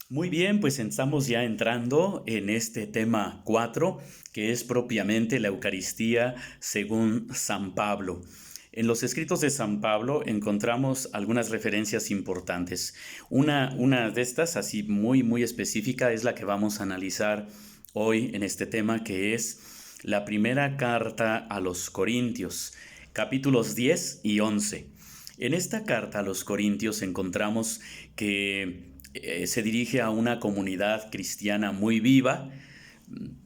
Muy bien, pues estamos ya entrando en este tema 4, que es propiamente la Eucaristía según San Pablo. En los escritos de San Pablo encontramos algunas referencias importantes. Una de estas, así muy específica, es la que vamos a analizar hoy en este tema, que es la primera carta a los Corintios, capítulos 10 y 11. En esta carta a los Corintios encontramos que se dirige a una comunidad cristiana muy viva,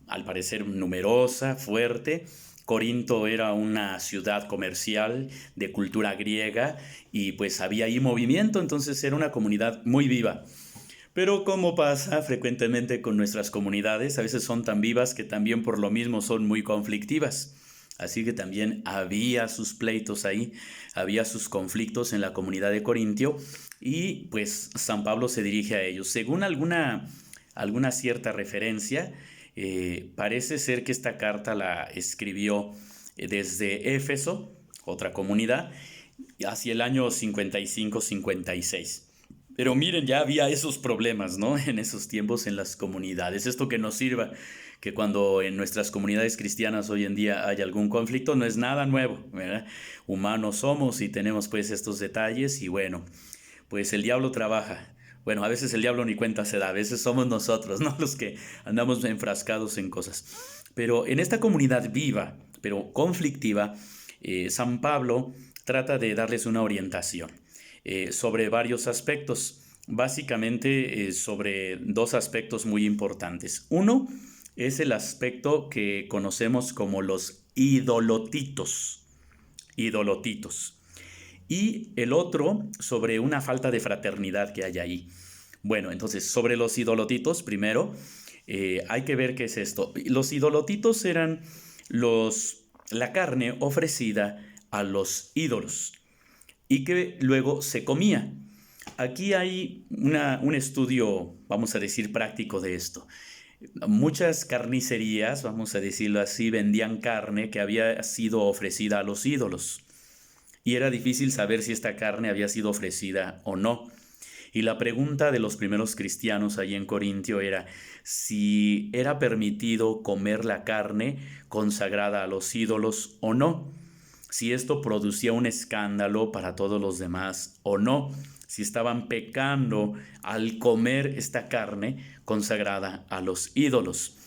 al parecer numerosa, fuerte. Corinto era una ciudad comercial de cultura griega y pues había ahí movimiento, entonces era una comunidad muy viva. Pero como pasa frecuentemente con nuestras comunidades, a veces son tan vivas que también por lo mismo son muy conflictivas. Así que también había sus pleitos ahí, había sus conflictos en la comunidad de Corintio y pues San Pablo se dirige a ellos. Según alguna cierta referencia, parece ser que esta carta la escribió desde Éfeso, otra comunidad, hacia el año 55-56. Pero miren, ya había esos problemas, ¿no? En esos tiempos en las comunidades. Esto que nos sirva, que cuando en nuestras comunidades cristianas hoy en día hay algún conflicto, no es nada nuevo, ¿verdad? Humanos somos y tenemos pues estos detalles y bueno, pues el diablo trabaja. Bueno, a veces el diablo ni cuenta se da, a veces somos nosotros, ¿no? Los que andamos enfrascados en cosas. Pero en esta comunidad viva, pero conflictiva, San Pablo trata de darles una orientación sobre varios aspectos, básicamente sobre dos aspectos muy importantes. Uno es el aspecto que conocemos como los idolotitos, idolotitos. Y el otro sobre una falta de fraternidad que hay ahí. Bueno, entonces, sobre los idolotitos, primero, hay que ver qué es esto. Los idolotitos eran la carne ofrecida a los ídolos y que luego se comía. Aquí hay un estudio, vamos a decir, práctico de esto. Muchas carnicerías, vamos a decirlo así, vendían carne que había sido ofrecida a los ídolos. Y era difícil saber si esta carne había sido ofrecida o no. Y la pregunta de los primeros cristianos allí en Corintio era si era permitido comer la carne consagrada a los ídolos o no, si esto producía un escándalo para todos los demás o no, si estaban pecando al comer esta carne consagrada a los ídolos.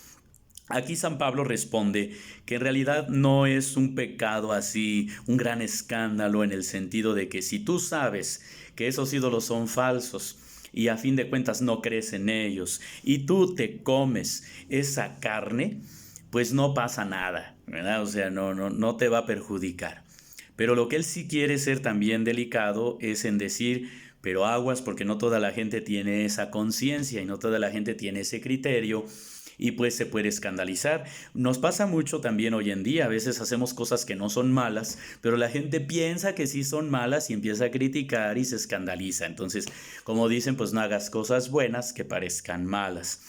Aquí San Pablo responde que en realidad no es un pecado así, un gran escándalo en el sentido de que si tú sabes que esos ídolos son falsos y a fin de cuentas no crees en ellos y tú te comes esa carne, pues no pasa nada, ¿verdad? O sea, no te va a perjudicar. Pero lo que él sí quiere ser también delicado es en decir, pero aguas porque no toda la gente tiene esa conciencia y no toda la gente tiene ese criterio y pues se puede escandalizar. Nos pasa mucho también hoy en día, a veces hacemos cosas que no son malas, pero la gente piensa que sí son malas y empieza a criticar y se escandaliza. Entonces, como dicen, pues no hagas cosas buenas que parezcan malas.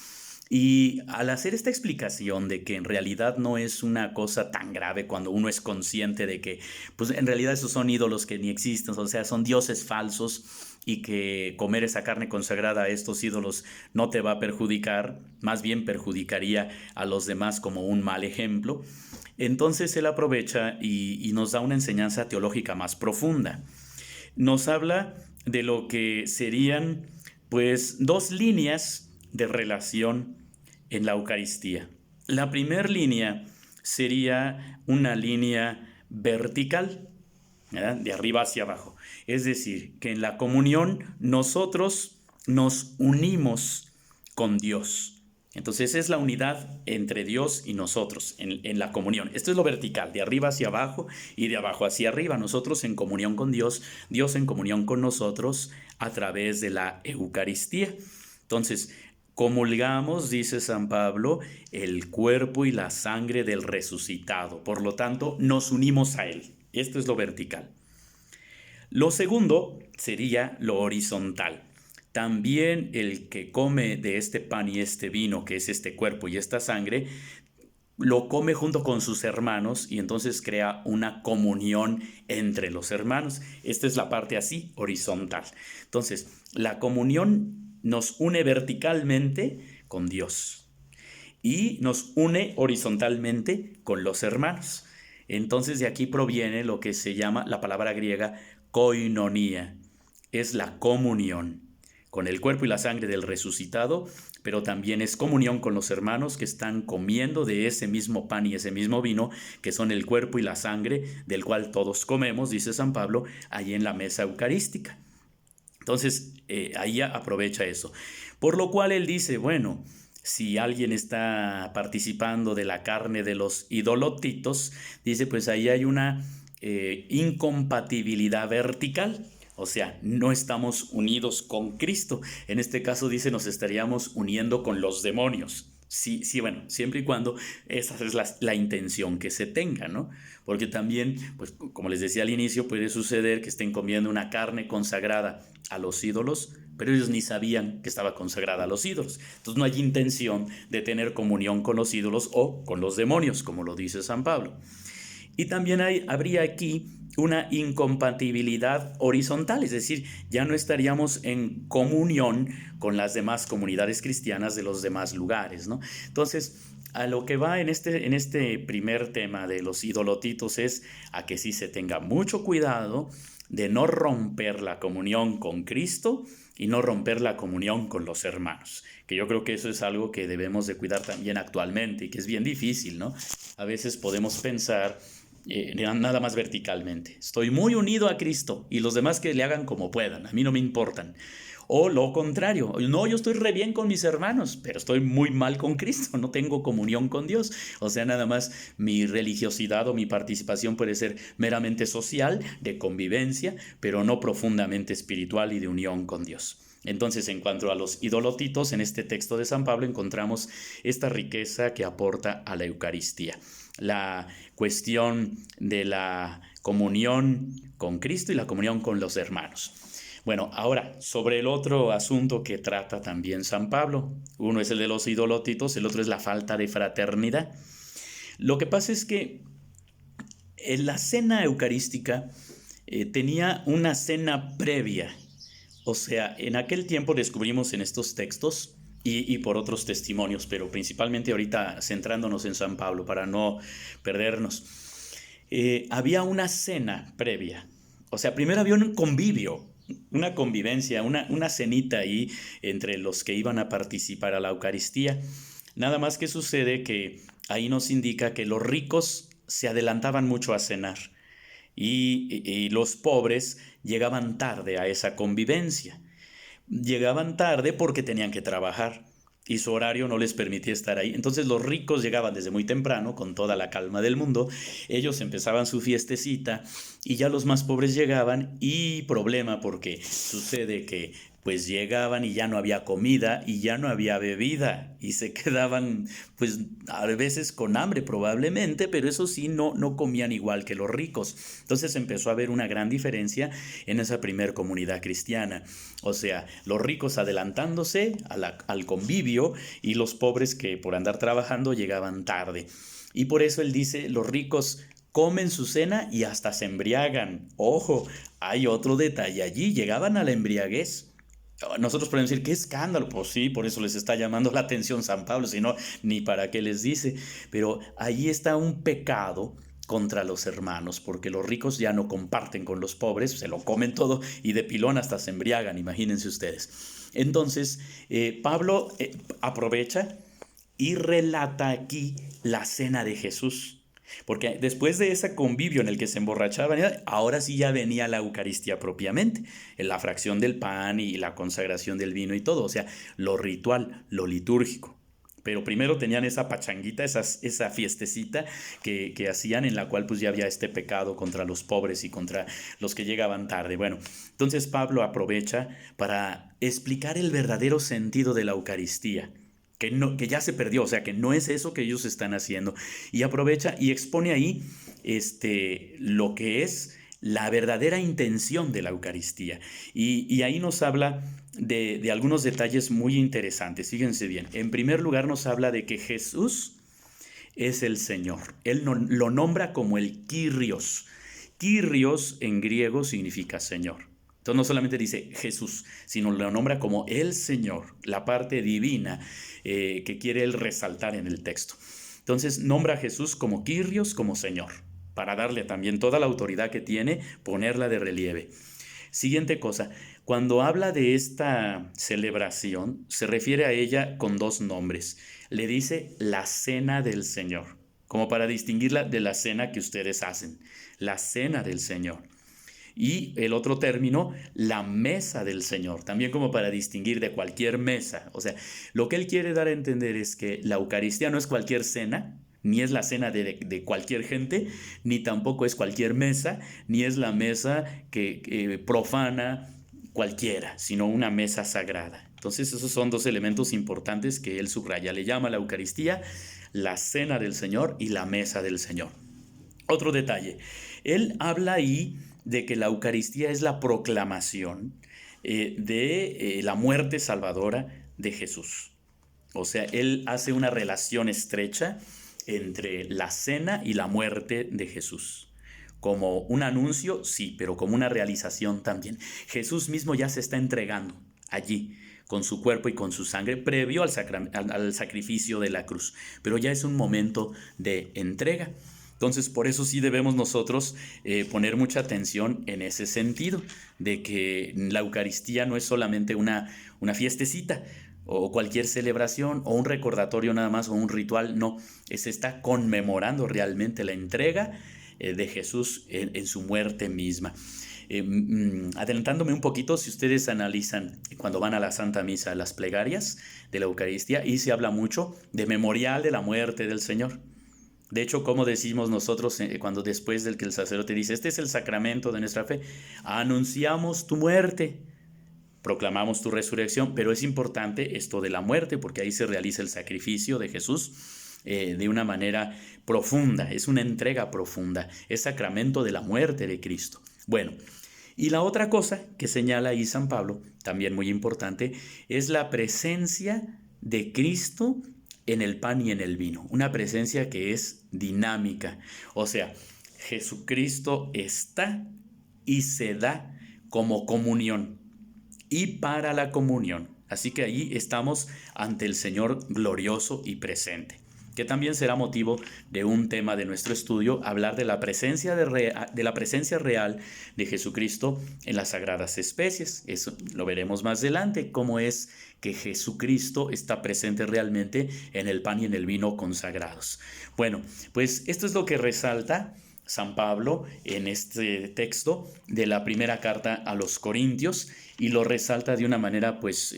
Y al hacer esta explicación de que en realidad no es una cosa tan grave cuando uno es consciente de que, pues en realidad esos son ídolos que ni existen, o sea, son dioses falsos y que comer esa carne consagrada a estos ídolos no te va a perjudicar, más bien perjudicaría a los demás como un mal ejemplo. Entonces él aprovecha y nos da una enseñanza teológica más profunda. Nos habla de lo que serían pues dos líneas de relación en la Eucaristía. La primera línea sería una línea vertical, ¿verdad? De arriba hacia abajo. Es decir, que en la comunión nosotros nos unimos con Dios. Entonces es la unidad entre Dios y nosotros en la comunión. Esto es lo vertical, de arriba hacia abajo y de abajo hacia arriba. Nosotros en comunión con Dios, Dios en comunión con nosotros a través de la Eucaristía. Entonces, comulgamos, dice San Pablo, el cuerpo y la sangre del resucitado. Por lo tanto, nos unimos a Él. Esto es lo vertical. Lo segundo sería lo horizontal. También el que come de este pan y este vino, que es este cuerpo y esta sangre, lo come junto con sus hermanos y entonces crea una comunión entre los hermanos. Esta es la parte así, horizontal. Entonces, la comunión nos une verticalmente con Dios y nos une horizontalmente con los hermanos. Entonces de aquí proviene lo que se llama la palabra griega koinonía, es la comunión con el cuerpo y la sangre del resucitado, pero también es comunión con los hermanos que están comiendo de ese mismo pan y ese mismo vino, que son el cuerpo y la sangre del cual todos comemos, dice San Pablo, ahí en la mesa eucarística. Entonces, ahí aprovecha eso. Por lo cual él dice, bueno, si alguien está participando de la carne de los idolotitos, dice, pues ahí hay una incompatibilidad vertical. O sea, no estamos unidos con Cristo. En este caso dice, nos estaríamos uniendo con los demonios. Sí, sí, bueno, siempre y cuando esa es la intención que se tenga, ¿no? Porque también, pues como les decía al inicio, puede suceder que estén comiendo una carne consagrada a los ídolos, pero ellos ni sabían que estaba consagrada a los ídolos. Entonces no hay intención de tener comunión con los ídolos o con los demonios, como lo dice San Pablo. Y también habría aquí una incompatibilidad horizontal, es decir, ya no estaríamos en comunión con las demás comunidades cristianas de los demás lugares, ¿no? Entonces, a lo que va en este primer tema de los idolotitos es a que sí se tenga mucho cuidado de no romper la comunión con Cristo y no romper la comunión con los hermanos, que yo creo que eso es algo que debemos de cuidar también actualmente y que es bien difícil, ¿no? A veces podemos pensar nada más verticalmente. Estoy muy unido a Cristo y los demás que le hagan como puedan, a mí no me importan. O lo contrario, no, yo estoy re bien con mis hermanos, pero estoy muy mal con Cristo, no tengo comunión con Dios. O sea, nada más mi religiosidad o mi participación puede ser meramente social, de convivencia, pero no profundamente espiritual y de unión con Dios. Entonces, en cuanto a los idolotitos, en este texto de San Pablo encontramos esta riqueza que aporta a la Eucaristía. La cuestión de la comunión con Cristo y la comunión con los hermanos. Bueno, ahora, sobre el otro asunto que trata también San Pablo, uno es el de los idolotitos, el otro es la falta de fraternidad. Lo que pasa es que en la cena eucarística tenía una cena previa. O sea, en aquel tiempo descubrimos en estos textos y por otros testimonios, pero principalmente ahorita centrándonos en San Pablo para no perdernos, había una cena previa. O sea, primero había un convivio, una convivencia, una cenita ahí entre los que iban a participar a la Eucaristía. Nada más que sucede que ahí nos indica que los ricos se adelantaban mucho a cenar y los pobres llegaban tarde a esa convivencia. Llegaban tarde porque tenían que trabajar y su horario no les permitía estar ahí. Entonces los ricos llegaban desde muy temprano con toda la calma del mundo, ellos empezaban su fiestecita y ya los más pobres llegaban y problema porque sucede que pues llegaban y ya no había comida y ya no había bebida y se quedaban pues a veces con hambre probablemente, pero eso sí no comían igual que los ricos. Entonces empezó a haber una gran diferencia en esa primer comunidad cristiana. O sea, los ricos adelantándose al convivio y los pobres que por andar trabajando llegaban tarde. Y por eso él dice, los ricos comen su cena y hasta se embriagan. Ojo, hay otro detalle allí, llegaban a la embriaguez. Nosotros podemos decir, qué escándalo, pues sí, por eso les está llamando la atención San Pablo, si no, ni para qué les dice. Pero allí está un pecado contra los hermanos, porque los ricos ya no comparten con los pobres, se lo comen todo y de pilón hasta se embriagan, imagínense ustedes. Entonces, Pablo aprovecha y relata aquí la cena de Jesús. Porque después de ese convivio en el que se emborrachaban, ahora sí ya venía la Eucaristía propiamente, en la fracción del pan y la consagración del vino y todo, o sea, lo ritual, lo litúrgico. Pero primero tenían esa pachanguita, esa fiestecita que hacían en la cual pues ya había este pecado contra los pobres y contra los que llegaban tarde. Bueno, entonces Pablo aprovecha para explicar el verdadero sentido de la Eucaristía. Que ya se perdió, o sea, que no es eso que ellos están haciendo. Y aprovecha y expone ahí lo que es la verdadera intención de la Eucaristía. Y ahí nos habla de algunos detalles muy interesantes. Fíjense bien. En primer lugar nos habla de que Jesús es el Señor. Él lo nombra como el Kyrios. Kyrios en griego significa Señor. Entonces no solamente dice Jesús, sino lo nombra como el Señor, la parte divina que quiere él resaltar en el texto. Entonces nombra a Jesús como Kyrios, como Señor, para darle también toda la autoridad que tiene, ponerla de relieve. Siguiente cosa, cuando habla de esta celebración, se refiere a ella con dos nombres. Le dice la cena del Señor, como para distinguirla de la cena que ustedes hacen, la cena del Señor. Y el otro término, la mesa del Señor, también como para distinguir de cualquier mesa. O sea, lo que él quiere dar a entender es que la Eucaristía no es cualquier cena, ni es la cena de cualquier gente, ni tampoco es cualquier mesa, ni es la mesa que profana cualquiera, sino una mesa sagrada. Entonces esos son dos elementos importantes que él subraya. Le llama la Eucaristía la cena del Señor y la mesa del Señor. Otro detalle, él habla ahí de que la Eucaristía es la proclamación de la muerte salvadora de Jesús. O sea, él hace una relación estrecha entre la cena y la muerte de Jesús. Como un anuncio, sí, pero como una realización también. Jesús mismo ya se está entregando allí con su cuerpo y con su sangre previo al sacrificio de la cruz. Pero ya es un momento de entrega. Entonces, por eso sí debemos nosotros poner mucha atención en ese sentido, de que la Eucaristía no es solamente una fiestecita o cualquier celebración o un recordatorio nada más o un ritual, no, se está conmemorando realmente la entrega de Jesús en su muerte misma. Adelantándome un poquito, si ustedes analizan cuando van a la Santa Misa las plegarias de la Eucaristía, y se habla mucho de memorial de la muerte del Señor. De hecho, como decimos nosotros cuando después del que el sacerdote dice, este es el sacramento de nuestra fe, anunciamos tu muerte, proclamamos tu resurrección, pero es importante esto de la muerte porque ahí se realiza el sacrificio de Jesús de una manera profunda, es una entrega profunda, es sacramento de la muerte de Cristo. Bueno, y la otra cosa que señala ahí San Pablo, también muy importante, es la presencia de Cristo en el pan y en el vino, una presencia que es dinámica, o sea, Jesucristo está y se da como comunión y para la comunión, así que ahí estamos ante el Señor glorioso y presente, que también será motivo de un tema de nuestro estudio, hablar de la presencia, de la presencia real de Jesucristo en las sagradas especies. Eso lo veremos más adelante, cómo es que Jesucristo está presente realmente en el pan y en el vino consagrados. Bueno, pues esto es lo que resalta San Pablo en este texto de la primera carta a los Corintios, y lo resalta de una manera pues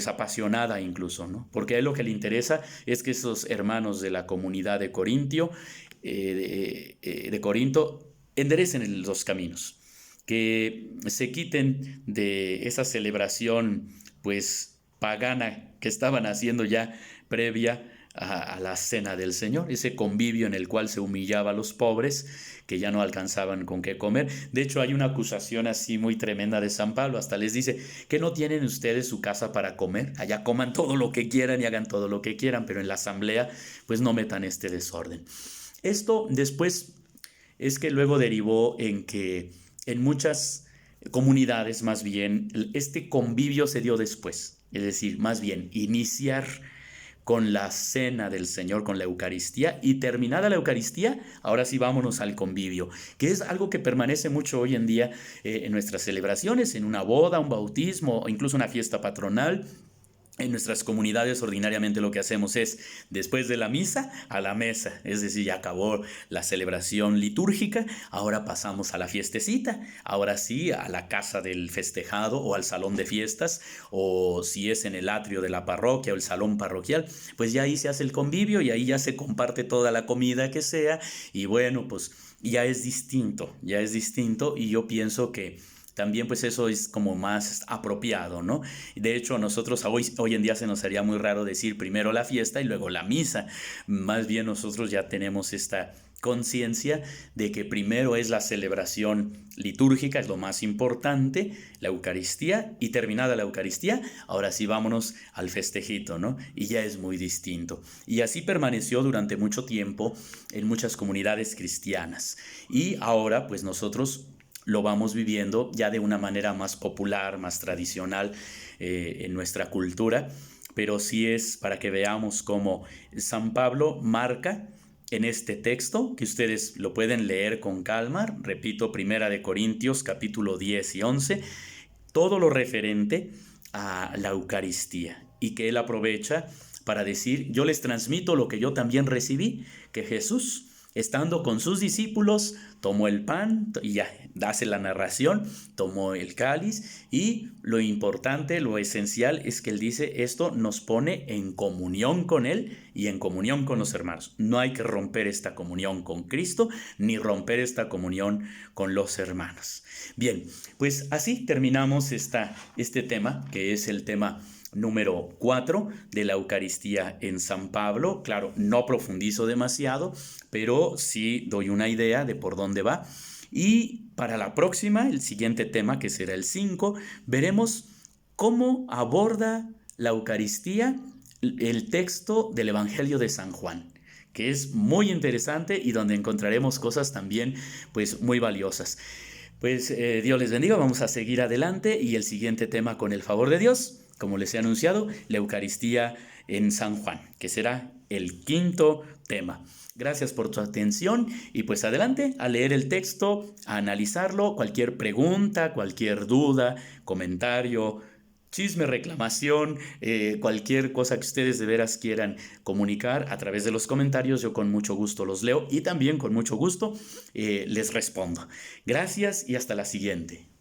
apasionada incluso, ¿no? Porque a él lo que le interesa es que esos hermanos de la comunidad de Corinto enderecen los caminos, que se quiten de esa celebración pues pagana que estaban haciendo ya previa a la cena del Señor, ese convivio en el cual se humillaba a los pobres que ya no alcanzaban con qué comer. De hecho, hay una acusación así muy tremenda de San Pablo, hasta les dice que no tienen ustedes su casa para comer, allá coman todo lo que quieran y hagan todo lo que quieran, pero en la asamblea pues no metan este desorden. Esto después es que luego derivó en que en muchas comunidades más bien este convivio se dio después, es decir, más bien iniciar con la cena del Señor, con la Eucaristía, y terminada la Eucaristía, ahora sí vámonos al convivio, que es algo que permanece mucho hoy en día en nuestras celebraciones, en una boda, un bautismo o incluso una fiesta patronal. En nuestras comunidades ordinariamente lo que hacemos es, después de la misa, a la mesa, es decir, ya acabó la celebración litúrgica, ahora pasamos a la fiestecita, ahora sí a la casa del festejado o al salón de fiestas, o si es en el atrio de la parroquia o el salón parroquial, pues ya ahí se hace el convivio y ahí ya se comparte toda la comida que sea, y bueno, pues ya es distinto, y yo pienso que también pues eso es como más apropiado, ¿no? De hecho, a nosotros hoy en día se nos haría muy raro decir primero la fiesta y luego la misa. Más bien nosotros ya tenemos esta conciencia de que primero es la celebración litúrgica, es lo más importante, la Eucaristía, y terminada la Eucaristía, ahora sí vámonos al festejito, ¿no? Y ya es muy distinto. Y así permaneció durante mucho tiempo en muchas comunidades cristianas. Y ahora pues nosotros lo vamos viviendo ya de una manera más popular, más tradicional en nuestra cultura, pero sí es para que veamos cómo San Pablo marca en este texto, que ustedes lo pueden leer con calma, repito, Primera de Corintios capítulo 10 y 11, todo lo referente a la Eucaristía, y que él aprovecha para decir: yo les transmito lo que yo también recibí, que Jesús, estando con sus discípulos, tomó el pan y ya hace la narración, tomó el cáliz, y lo importante, lo esencial es que él dice: esto nos pone en comunión con él y en comunión con los hermanos. No hay que romper esta comunión con Cristo ni romper esta comunión con los hermanos. Bien, pues así terminamos este tema, que es el tema número 4 de la Eucaristía en San Pablo. Claro, no profundizo demasiado, pero sí doy una idea de por dónde va. Y para la próxima, el siguiente tema, que será el 5, veremos cómo aborda la Eucaristía el texto del Evangelio de San Juan, que es muy interesante y donde encontraremos cosas también pues muy valiosas. Pues Dios les bendiga, vamos a seguir adelante, y el siguiente tema, con el favor de Dios, como les he anunciado, la Eucaristía en San Juan, que será el 5º tema. Gracias por tu atención, y pues adelante a leer el texto, a analizarlo. Cualquier pregunta, cualquier duda, comentario, chisme, reclamación, cualquier cosa que ustedes de veras quieran comunicar a través de los comentarios, yo con mucho gusto los leo y también con mucho gusto les respondo. Gracias y hasta la siguiente.